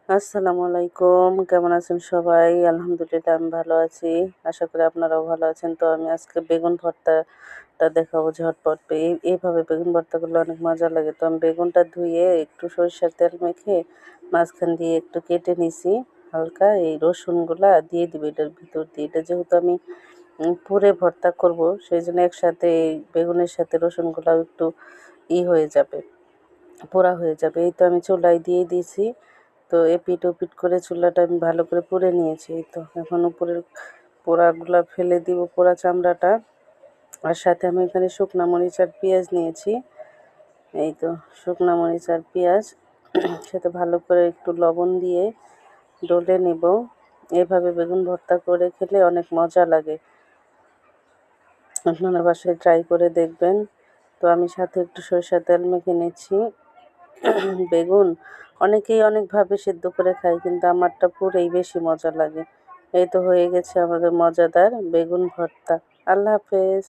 আসসালামু আলাইকুম। কেমন আছেন সবাই? আলহামদুলিল্লাহ আমি ভালো আছি। আশা করি আপনারাও ভালো আছেন। তো আমি আজকে বেগুন ভর্তাটা দেখাবো ঝটপট। এইভাবে বেগুন ভর্তা করলে অনেক মজা লাগে। তো আমি বেগুনটা ধুয়ে একটু সরিষার তেল মেখে মাঝখান দিয়ে একটু কেটে নিছি। হালকা এই রসুনগুলা দিয়ে দিব এটার ভিতর দিয়ে। এটা যেহেতু আমি পুরে ভর্তা করব, সেইজন্য একসাথে এই বেগুনের সাথে রসুনগুলাও একটু হয়ে যাবে, পোড়া হয়ে যাবে। এই তো আমি চুলায় দিয়ে দিয়েছি। তো এপিঠ ওপিঠ করে চুলাটা আমি ভালো করে পুড়ে নিয়েছি। এই তো এখন উপরের পোড়াগুলা ফেলে দিব, পোড়া চামড়াটা। আর সাথে আমি এখানে শুকনা মরিচ আর পেঁয়াজ নিয়েছি। এই তো শুকনা মরিচ আর পেঁয়াজ সাথে ভালো করে একটু লবণ দিয়ে ডলে নেব। এভাবে বেগুন ভর্তা করে খেলে অনেক মজা লাগে। আপনারা বাসায় ট্রাই করে দেখবেন। তো আমি সাথে একটু সরিষার তেল মেখে নিচ্ছি। বেগুন অনেকেই অনেকভাবে সেদ্ধ করে খায়, কিন্তু আমারটা পুরেই বেশি মজা লাগে। এই তো হয়ে গেছে আমাদের মজাদার বেগুন ভর্তা। আল্লাহ হাফেজ।